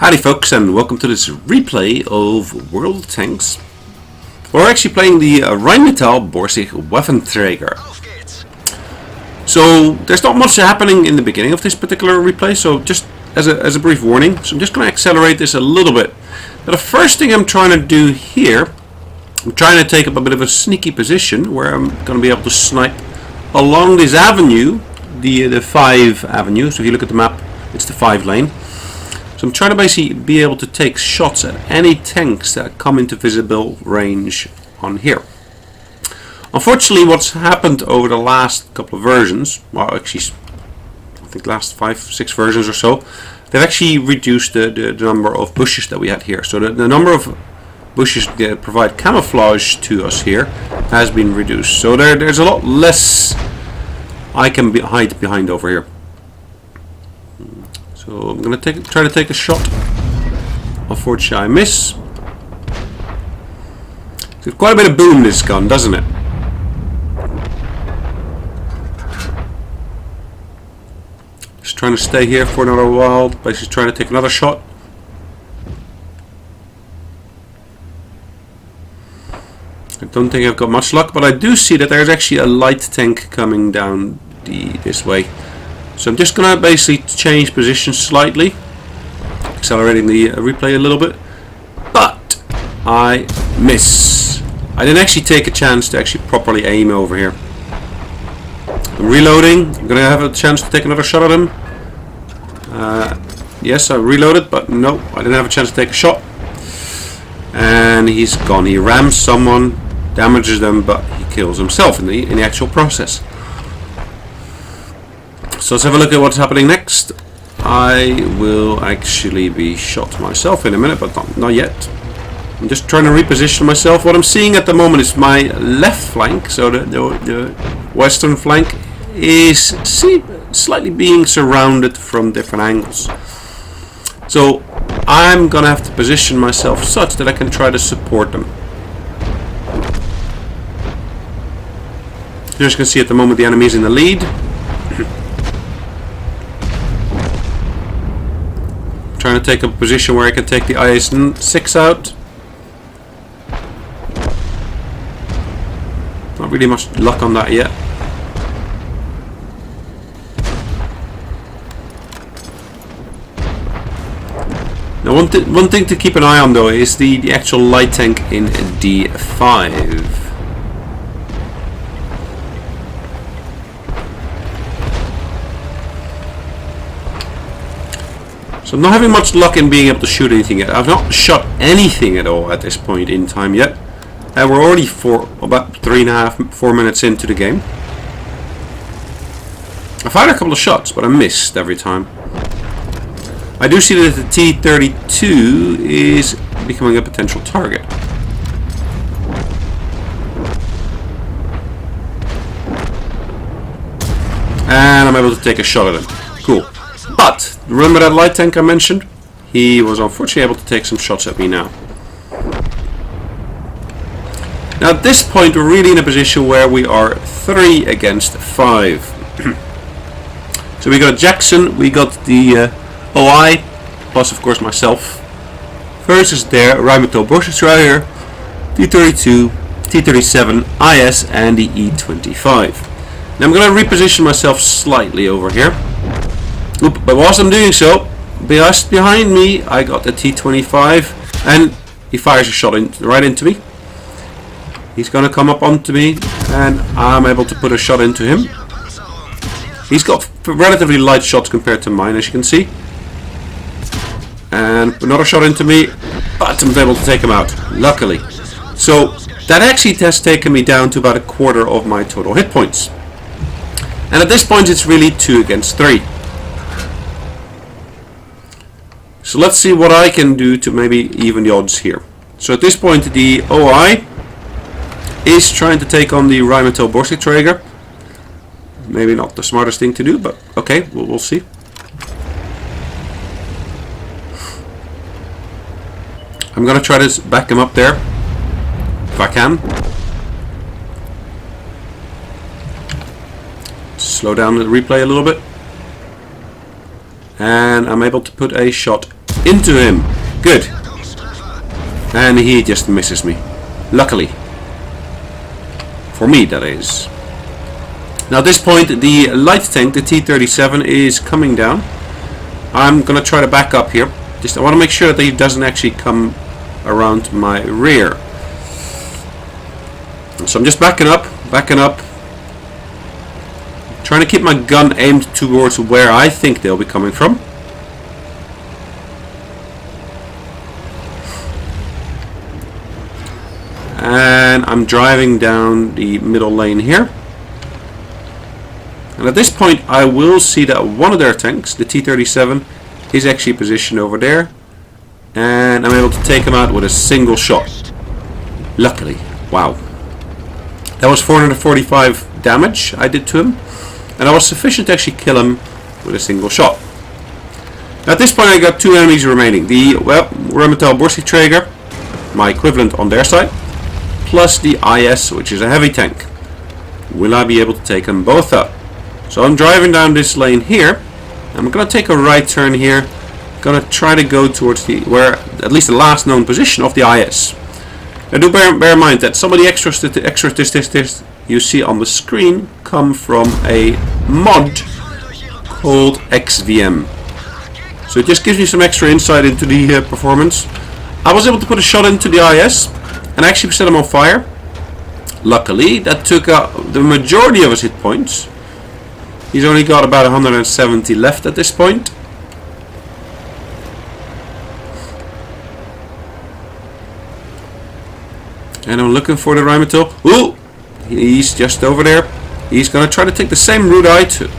Howdy folks, and welcome to this replay of World Tanks. We're actually playing the Rhm Borsig Waffenträger. So there's not much happening in the beginning of this particular replay, so just as a brief warning, so I'm just going to accelerate this a little bit. But the first thing I'm trying to do here, I'm trying to take up a bit of a sneaky position where I'm going to be able to snipe along this avenue, the 5 avenue. So if you look at the map, it's the 5 lane. So I'm trying to basically be able to take shots at any tanks that come into visible range on here. Unfortunately, what's happened over the last couple of versions, well actually I think last 5-6 versions or so, they've actually reduced the number of bushes that we had here. So the number of bushes that provide camouflage to us here has been reduced. So there's a lot less I can hide behind over here. So I'm going to try to take a shot. Unfortunately I miss. It's got quite a bit of boom, this gun, doesn't it? Just trying to stay here for another while. Basically trying to take another shot. I don't think I've got much luck, but I do see that there's actually a light tank coming down this way. So I'm just going to basically change position slightly, accelerating the replay a little bit, but I miss. I didn't actually take a chance to actually properly aim over here. I'm reloading. I'm going to have a chance to take another shot at him. Yes, I reloaded, but no, I didn't have a chance to take a shot. And he's gone. He rams someone, damages them, but he kills himself in the actual process. So let's have a look at what's happening next. I will actually be shot myself in a minute, but not yet. I'm just trying to reposition myself. What I'm seeing at the moment is my left flank, so the western flank is slightly being surrounded from different angles. So I'm gonna have to position myself such that I can try to support them. As you can see at the moment, the enemy is in the lead. Trying to take a position where I can take the IS-6 out. Not really much luck on that yet. Now one thing to keep an eye on though is the actual light tank in D5. So I'm not having much luck in being able to shoot anything yet. I've not shot anything at all at this point in time yet. And we're already about 3.5-4 minutes into the game. I fired a couple of shots, but I missed every time. I do see that the T-32 is becoming a potential target. And I'm able to take a shot at him. Cool. But remember that light tank I mentioned? He was unfortunately able to take some shots at me now. Now at this point we're really in a position where we are 3 against 5. So we got Jackson, we got the OI, plus of course myself, versus their Rhm Borsig Waffenträger, T-32, T-37, IS and the E-25. Now I'm going to reposition myself slightly over here. But whilst I'm doing so, just behind me I got the T-25 and he fires a shot right into me. He's going to come up onto me and I'm able to put a shot into him. He's got relatively light shots compared to mine, as you can see. And another shot into me, but I'm able to take him out, luckily. So that actually has taken me down to about 1/4 of my total hit points. And at this point it's really 2 against 3. So let's see what I can do to maybe even the odds here. So at this point the OI is trying to take on the Rhm Borsig Waffenträger. Maybe not the smartest thing to do, but okay, we'll see. I'm gonna try to back him up there if I can. Slow down the replay a little bit. And I'm able to put a shot into him. Good. And he just misses me. Luckily. For me, that is. Now at this point, the light tank, the T-37, is coming down. I'm gonna try to back up here. Just I want to make sure that he doesn't actually come around my rear. So I'm just backing up. Trying to keep my gun aimed towards where I think they'll be coming from. And I'm driving down the middle lane here. And at this point I will see that one of their tanks, the T-37, is actually positioned over there. And I'm able to take him out with a single shot. Luckily. Wow. That was 445 damage I did to him. And that was sufficient to actually kill him with a single shot. At this point I got two enemies remaining. The Rhm Borsig Waffenträger, my equivalent on their side, plus the IS, which is a heavy tank. Will I be able to take them both out? So I'm driving down this lane here. I'm going to take a right turn here. Going to try to go towards at least the last known position of the IS. Now do bear in mind that some of the extras you see on the screen come from a mod called XVM. So it just gives me some extra insight into the performance. I was able to put a shot into the IS and actually set him on fire. Luckily, that took out the majority of his hit points. He's only got about 170 left at this point. And I'm looking for the Rhm. Ooh! He's just over there. He's going to try to take the same route I took.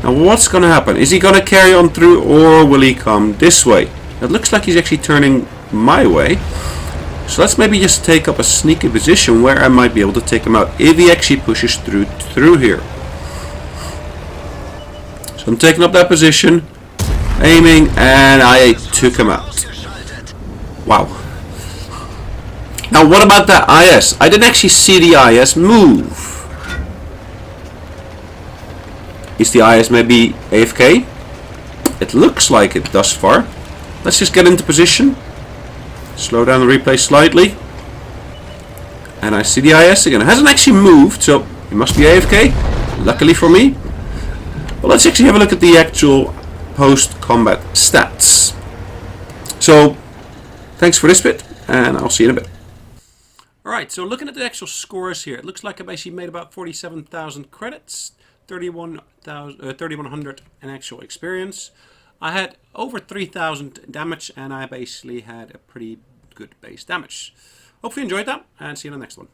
Now what's going to happen? Is he going to carry on through, or will he come this way? It looks like he's actually turning my way. So let's maybe just take up a sneaky position where I might be able to take him out if he actually pushes through here. So I'm taking up that position, aiming, and I took him out. Wow. Now what about that IS? I didn't actually see the IS move. Is the IS maybe AFK? It looks like it thus far. Let's just get into position. Slow down the replay slightly. And I see the IS again. It hasn't actually moved, so it must be AFK. Luckily for me. Well, let's actually have a look at the actual post-combat stats. So, thanks for this bit, and I'll see you in a bit. Alright, so looking at the actual scores here, it looks like I basically made about 47,000 credits, 3,100 in actual experience. I had over 3,000 damage, and I basically had a pretty good base damage. Hope you enjoyed that, and see you in the next one.